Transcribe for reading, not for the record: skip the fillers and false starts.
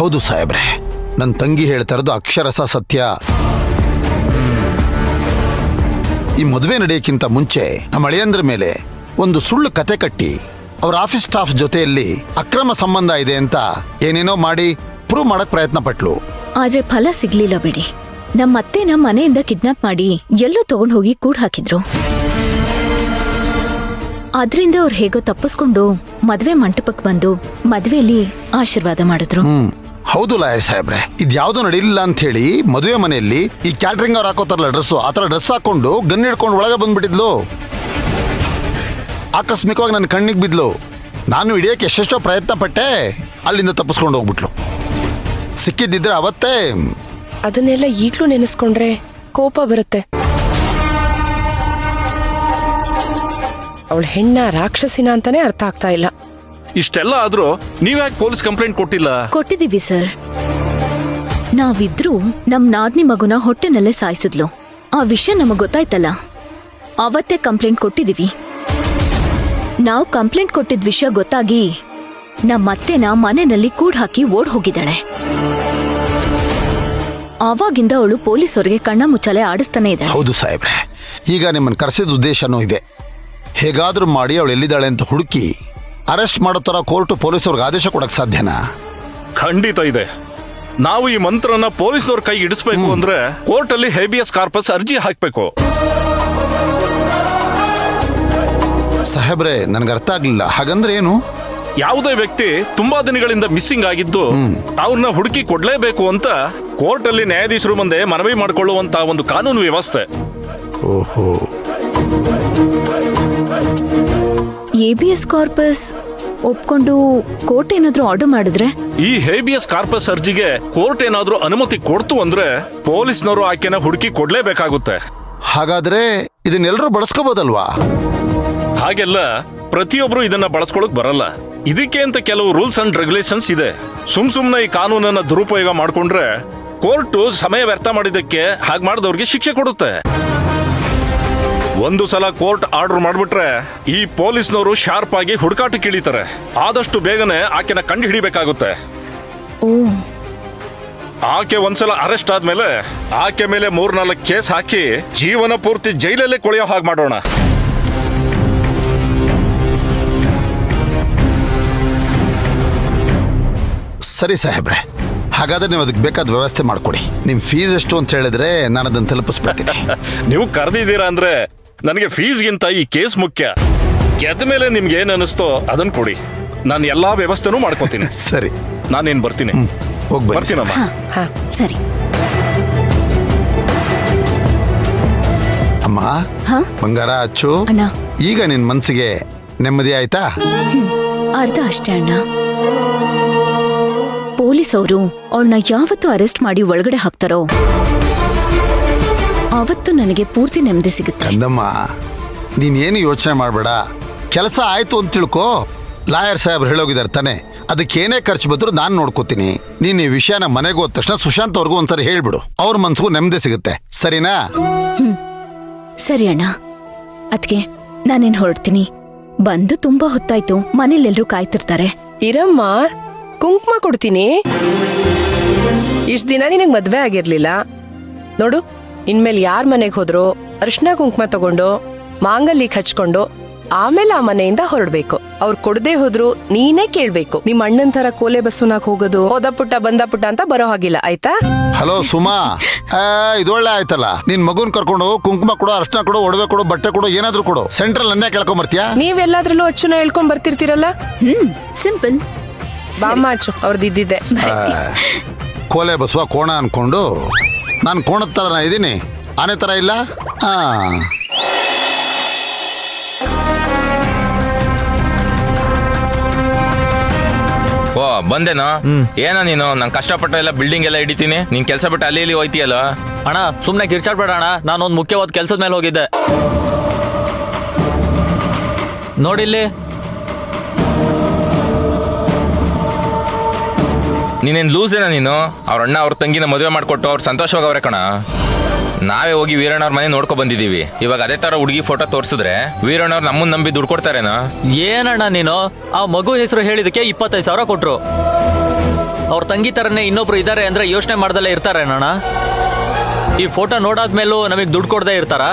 ಹೌದು ಸಾಹೇಬ್ರೆ, ನನ್ನ ತಂಗಿ ಹೇಳ್ತಾ ಇರೋದು ಅಕ್ಷರಶಃ ಸತ್ಯ. ಈ ಮದುವೆ ನಡೆಯಕ್ಕಿಂತ ಮುಂಚೆ ನಮ್ಮ ಅಳಿಯಂದ್ರ ಮೇಲೆ ಒಂದು ಸುಳ್ಳು ಕತೆ ಕಟ್ಟಿ ಅವ್ರ ಆಫೀಸ್ ಸ್ಟಾಫ್ ಜೊತೆಯಲ್ಲಿ ಅಕ್ರಮ ಸಂಬಂಧ ಇದೆ ಅಂತ ಏನೇನೋ ಮಾಡಿ ಪ್ರೂವ್ ಮಾಡಕ್ ಪ್ರಯತ್ನ ಪಟ್ಲು. ಆದ್ರೆ ಫಲ ಸಿಗ್ಲಿಲ್ಲ ಬಿಡಿ. ನಮ್ಮತ್ತೆ ನಮ್ಮ ಮನೆಯಿಂದ ಕಿಡ್ನಾಪ್ ಮಾಡಿ ಎಲ್ಲೋ ತಗೊಂಡ್ ಹೋಗಿ ಕೂಡ್ ಹಾಕಿದ್ರು. ಅದ್ರಿಂದ ಅವ್ರು ಹೇಗೋ ತಪ್ಪಿಸ್ಕೊಂಡು ಮದ್ವೆ ಮಂಟಪಕ್ಕೆ ಬಂದು ಮದ್ವೆಯಲ್ಲಿ ಆಶೀರ್ವಾದ ಮಾಡಿದ್ರು. ಹೌದು ಲಾಯರ್ ಸಾಹೇಬ್ರೆ, ಇದ್ಯಾವುದೂ ನಡೀಲಿಲ್ಲ ಅಂತ ಹೇಳಿ ಮದುವೆ ಮನೆಯಲ್ಲಿ ಈ ಕ್ಯಾಟ್ರಿಂಗ್ ಅವ್ರು ಹಾಕೋತಾರಲ್ಲ ಡ್ರೆಸ್, ಆತರ ಡ್ರೆಸ್ ಹಾಕೊಂಡು ಗನ್ ಹಿಡ್ಕೊಂಡು ಒಳಗೆ ಬಂದ್ಬಿಟ್ಟಿದ್ಲು. ಆಕಸ್ಮಿಕವಾಗಿ ನನ್ನ ಕಣ್ಣಿಗೆ ಬಿದ್ಲು. ನಾನು ಹಿಡಿಯಕ್ಕೆ ಎಷ್ಟೆಷ್ಟೋ ಪ್ರಯತ್ನ ಪಟ್ಟೆ, ಅಲ್ಲಿಂದ ತಪ್ಪಿಸ್ಕೊಂಡು ಹೋಗ್ಬಿಟ್ಲು. ಸಿಕ್ಕಿದ್ದಿದ್ರೆ ಅವತ್ತೇ. ಅದನ್ನೆಲ್ಲ ಈಗ್ಲೂ ನೆನೆಸ್ಕೊಂಡ್ರೆ ಕೋಪ ಬರುತ್ತೆ. ಅವಳ ಹೆಣ್ಣ ರಾಕ್ಷಸಿನ ಅಂತಾನೆ ಅರ್ಥ ಆಗ್ತಾ ಇಲ್ಲ. ಇಷ್ಟೆಲ್ಲ ಆದ್ರೂ ನೀವ್ಯಾಕೆ ಪೊಲೀಸ್ ಕಂಪ್ಲೇಂಟ್ ಕೊಟ್ಟಿಲ್ಲ? ಕೊಟ್ಟಿದೀವಿ ಸರ್. ನಾವಿದ್ರು ನಮ್ ನಾದ್ನಿ ಮಗುನ ಹೊಟ್ಟೆನಲ್ಲೇ ಸಾಯಿಸಿದ್ಲು. ಆ ವಿಷಯ ನಮಗ್ ಗೊತ್ತಾಯ್ತಲ್ಲ, ಅವತ್ತೇ ಕಂಪ್ಲೇಂಟ್ ಕೊಟ್ಟಿದೀವಿ. ನಾವು ಕಂಪ್ಲೇಂಟ್ ಕೊಟ್ಟಿದ್ ವಿಷಯ ಗೊತ್ತಾಗಿ ನಮ್ಮತ್ತೆನ ಮನೆಯಲ್ಲಿ ಕೂಡ್ ಹಾಕಿ ಓಡ್ ಹೋಗಿದ್ದಾಳೆ. ಆವಾಗಿಂದ ಅವಳು ಪೊಲೀಸರಿಗೆ ಕಣ್ಣ ಮುಚ್ಚಾಲೆ ಆಡಿಸ್ತಾನೆ ಇದ್ದಾಳೆ. ಹೌದು ಸಾಹೇಬ್ರೆ, ಈಗ ನಿಮ್ಮನ್ನು ಕರೆಸಿದ ಉದ್ದೇಶನೂ ಇದೆ. ಹೇಗಾದ್ರೂ ಮಾಡಿ ಅವಳು ಎಲ್ಲಿದ್ದಾಳೆ ಅಂತ ಹುಡುಕಿ ಅರೆಸ್ಟ್ ಮಾಡೋ ತರ ಕೋರ್ಟ್ ಪೊಲೀಸವ್ರಿಗೆ ಆದೇಶ ಕೊಡಕ್ ಸಾಧ್ಯನಾ? ಖಂಡಿತ ಇದೆ. ನಾವು ಈ ಮಂತ್ರನ ಪೊಲೀಸ್ನವ್ರ ಕೈಗೆ ಇಡಿಸ್ಬೇಕು ಅಂದ್ರೆ ಕೋರ್ಟ್ ಅಲ್ಲಿ ಹೇಬಿಯಸ್ ಕಾರ್ಪಸ್ ಅರ್ಜಿ ಹಾಕ್ಬೇಕು. ಸಾಹೇಬ್ರೆ, ನನ್ಗೆ ಅರ್ಥ ಆಗ್ಲಿಲ್ಲ. ಹಾಗಂದ್ರೆ ಏನು? ಯಾವುದೇ ವ್ಯಕ್ತಿ ತುಂಬಾ ದಿನಗಳಿಂದ ಮಿಸ್ಸಿಂಗ್ ಆಗಿದ್ದು ಅವ್ರನ್ನ ಹುಡುಕಿ ಕೊಡ್ಲೇಬೇಕು ಅಂತ ಕೋರ್ಟ್ ಅಲ್ಲಿ ನ್ಯಾಯಾಧೀಶರು ಮುಂದೆ ಮನವಿ ಮಾಡಿಕೊಳ್ಳುವಂತ ಒಂದು ಕಾನೂನು ವ್ಯವಸ್ಥೆ. ಓಹೋ. ಎಬಿಎಸ್ ಕಾರ್ಪಸ್ ಒಪ್ಕೊಂಡು ಕೋರ್ಟ್ ಏನಾದ್ರೂ ಆರ್ಡರ್ ಮಾಡಿದ್ರೆ? ಈ ಹೇಬಿಯಸ್ ಕಾರ್ಪಸ್ ಅರ್ಜಿಗೆ ಕೋರ್ಟ್ ಏನಾದ್ರೂ ಅನುಮತಿ ಕೊಡ್ತು ಅಂದ್ರೆ ಪೊಲೀಸ್ನವರು ಆಕೆನ ಹುಡುಕಿ ಕೊಡ್ಲೇಬೇಕಾಗುತ್ತೆ. ಹಾಗಾದ್ರೆ ಇದನ್ನೆಲ್ಲರೂ ಬಳಸ್ಕೋಬಹುದಲ್ವಾ? ಹಾಗೆಲ್ಲ ಪ್ರತಿಯೊಬ್ರು ಇದನ್ನ ಬಳಸ್ಕೊಳಕ್ ಬರಲ್ಲ. ಇದಕ್ಕೆ ಅಂತ ಕೆಲವು ರೂಲ್ಸ್ ಅಂಡ್ ರೆಗ್ಯುಲೇಷನ್ಸ್ ಇದೆ. ಸುಮ್ನೆ ಈ ಕಾನೂನನ್ನ ದುರುಪಯೋಗ ಮಾಡ್ಕೊಂಡ್ರೆ ಕೋರ್ಟ್ ಸಮಯ ವ್ಯರ್ಥ ಮಾಡಿದಕ್ಕೆ ಹಾಗೆ ಮಾಡಿದವ್ರಿಗೆ ಶಿಕ್ಷೆ ಕೊಡುತ್ತೆ. ಒಂದು ಸಲ ಕೋರ್ಟ್ ಆರ್ಡರ್ ಮಾಡ್ಬಿಟ್ರೆ ಈ ಪೊಲೀಸ್ನವರು ಶಾರ್ಪ್ ಆಗಿ ಹುಡುಕಾಟಕ್ಕೆ ಇಳಿತಾರೆ. ಆದಷ್ಟು ಬೇಗನೆ ಆಕೆನ ಕಂಡು ಹಿಡಿಬೇಕಾಗುತ್ತೆ. ಆಕೆ ಒಂದ್ಸಲ ಅರೆಸ್ಟ್ ಆದ್ಮೇಲೆ ಆಕೆ ಮೇಲೆ 3-4 ಕೇಸ್ ಹಾಕಿ ಜೀವನ ಪೂರ್ತಿ ಜೈಲಲ್ಲೇ ಕೊಳೆಯೋ ಹಾಗೆ ಮಾಡೋಣ. ಸರಿ ಸಾಹೇಬ್ರೆ, ಹಾಗಾದ್ರೆ ನೀವು ಅದಕ್ಕೆ ಬೇಕಾದ ವ್ಯವಸ್ಥೆ ಮಾಡ್ಕೊಡಿ. ನಿಮ್ ಫೀಸ್ ಎಷ್ಟು ಅಂತ ಹೇಳಿದ್ರೆ ನಾನು ಅದನ್ನು ತಲುಪಿಸ್ಬಿಡ್ತೀನಿ. ನೀವು ಕರೆದಿದ್ದೀರಾ ಅಂದ್ರೆ ನನಗೆ ಫೀಸ್ಗಿಂತ ಈ ಕೇಸ್ ಮುಖ್ಯ. ಗೆದ್ದ ಮೇಲೆ ನಿಮ್ಗೆ ಏನ್ ಅನಿಸ್ತೋ ಅದನ್ನ ಕೊಡಿ, ನಾನು ಎಲ್ಲಾ ವ್ಯವಸ್ಥೆನೂ ಮಾಡ್ಕೋತೀನಿ. ಸರಿ, ನಾನೇನ್ ಬರ್ತೀನಿ. ಬರ್ತೀನಮ್ಮ. ಸರಿ ಅಮ್ಮ. ಬಂಗಾರ ಅಚ್ಚು, ಈಗ ನಿನ್ ಮನ್ಸಿಗೆ ನೆಮ್ಮದಿ ಆಯ್ತಾ? ಅರ್ಧ ಅಷ್ಟೇ ಅಣ್ಣ. ಪೊಲೀಸ್ ಅವರು ಅವಳನ್ನ ಯಾವತ್ತು ಅರೆಸ್ಟ್ ಮಾಡಿ ಒಳಗಡೆ ಹಾಕ್ತಾರೋ ಅವತ್ತು ನನಗೆ ಪೂರ್ತಿ ನೆಮ್ಮದಿ ಸಿಗುತ್ತೆ. ಕಂದಮ್ಮ, ನೀನೇನು ಯೋಚನೆ ಮಾಡಬೇಡ. ಕೆಲಸ ಆಯ್ತು ಅಂತ ತಿಳ್ಕೊ. ಲಾಯರ್ ಸಾಹೇಬ್ರು ಹೇಳೋಗಿದ್ದಾರೆ ತಾನೆ, ಅದಕ್ಕೇನೇ ಖರ್ಚು ಬಂದ್ರು ನಾನು ನೋಡ್ಕೋತೀನಿ. ನೀನ್ ಈ ವಿಷಯನ ಮನೆಗೆ ಹೋದ ತಕ್ಷಣ ಸುಶಾಂತ್ ಅವ್ರಿಗೂ ಒಂದ್ಸರಿ ಹೇಳ್ಬಿಡು. ಅವ್ರ ಮನ್ಸಿಗೂ ನೆಮ್ಮದಿ ಸಿಗುತ್ತೆ. ಸರಿನಾ? ಸರಿ ಅಣ್ಣ. ಅದ್ಕೆ ನಾನೇನ್ ಹೊರಡ್ತೀನಿ. ಬಂದು ತುಂಬಾ ಹೊತ್ತಾಯ್ತು, ಮನೇಲೆಲ್ರೂ ಕಾಯ್ತಿರ್ತಾರೆ. ಇರಮ್ಮ, ಕುಂಕುಮ ಕೊಡ್ತೀನಿ. ಇಷ್ಟ ದಿನ ನಿನಗ್ ಮದ್ವೆ ಆಗಿರ್ಲಿಲ್ಲ ನೋಡು. ಇನ್ಮೇಲೆ ಯಾರ್ ಮನೆಗೆ ಹೋದ್ರು ಅರಿಶಿನ ಕುಂಕುಮ ತಗೊಂಡು ಮಾಂಗಲ್ಯಕ್ಕೆ ಹಚ್ಕೊಂಡು ಆಮೇಲೆ ಆ ಮನೆಯಿಂದ ಹೊರಡ್ಬೇಕು. ಅವ್ರು ಕೊಡದೆ ಹೋದ್ರು ನೀನೇ ಕೇಳ್ಬೇಕು. ನಿಮ್ ಅಣ್ಣನ್ ತರ ಕೋಲೆ ಬಸ್ಸುನಾಗ ಹೋಗೋದು ಹೋದ ಪುಟ್ಟ ಬಂದ ಪುಟ್ಟ ಅಂತ ಬರೋ ಹಾಗಿಲ್ಲ, ಆಯ್ತಾ? ಹಲೋ ಸುಮಾ, ಇದೊಳ್ಳೆ ಆಯ್ತಲ್ಲ. ನಿನ್ ಮಗುನ್ ಕರ್ಕೊಂಡು ಕುಂಕುಮ ಕೊಡು, ಅರ್ಶನ ಕೊಡು, ಒಡವೆ ಕೊಡು, ಬಟ್ಟೆ ಕೊಡು, ಏನಾದ್ರು ಕೊಡು. ಸೆಂಟ್ರಲ್ ಅನ್ನೇ ಕೇಳ್ಕೊಂಡ್ ಬರ್ತೀಯಾ? ನೀವೆಲ್ಲಾದ್ರಲ್ಲೂ ಅಚ್ಚುನ ಹೇಳ್ಕೊಂಡ್ ಬರ್ತಿರ್ತೀರಲ್ಲ. ಸಿಂಪಲ್. ಬಾಮ್ಮ ಅಚ್ಚು, ಅವ್ರದ್ದು ಇದ್ದಿದ್ದೆ. ಕೋಲೆ ಬಸವ ಕೋಣ ಅನ್ಕೊಂಡು ನಾನು ಕೋಣದ ತರ ಇದೀನಿ, ಆನೆ ತರ ಇಲ್ಲ. ಓ ಬಂದೇನೋ? ಏನೋ ನೀನು ನಂಗೆ ಕಷ್ಟಪಟ್ಟ ಎಲ್ಲ ಬಿಲ್ಡಿಂಗ್ ಎಲ್ಲ ಹಿಡಿತೀನಿ, ನೀನ್ ಕೆಲಸ ಬಿಟ್ಟು ಅಲ್ಲಿ ಇಲ್ಲಿ ಹೋಯ್ತಿಯಲ್ಲ. ಅಣ್ಣ ಸುಮ್ನೆ ಕಿರ್ಚಾಡ್ಬೇಡ ಅಣ್ಣ, ನಾನೊಂದು ಮುಖ್ಯವಾದ ಕೆಲ್ಸದ ಮೇಲೆ ಹೋಗಿದ್ದೆ. ನೋಡಿಲ್ಲಿ, ನೀನೇನ್ ಲೂಸ್ ಏನೋ ನೀನು? ಅವ್ರ ಅಣ್ಣ ಅವ್ರ ತಂಗಿನ ಮದುವೆ ಮಾಡ್ಕೊಟ್ಟು ಅವ್ರು ಸಂತೋಷವಾಗವ್ರೆ ಕಣ. ನಾವೇ ಹೋಗಿ ವೀರಣ್ಣವ್ರ ಮನೆ ನೋಡ್ಕೊ ಬಂದಿದೀವಿ. ಇವಾಗ ಅದೇ ತರ ಹುಡುಗಿ ಫೋಟೋ ತೋರಿಸಿದ್ರೆ ವೀರಣ್ಣವ್ರು ನಮ್ಮನ್ನ ನಂಬಿ ದುಡ್ಡು ಕೊಡ್ತಾರೇನೋ? ಏನಣ್ಣ ನೀನು? ಆ ಮಗು ಹೆಸರು ಹೇಳಿದಕ್ಕೆ 25,000 ಕೊಟ್ರು. ಅವ್ರ ತಂಗಿ ತರನೇ ಇನ್ನೊಬ್ರು ಇದ್ದಾರೆ ಅಂದ್ರೆ ಯೋಚನೆ ಮಾಡ್ದಲ್ಲೇ ಇರ್ತಾರೆ ಅಣ್ಣ. ಈ ಫೋಟೋ ನೋಡಾದ್ಮೇಲೂ ನಮಗೆ ದುಡ್ಡು ಕೊಡದೇ ಇರ್ತಾರಾ?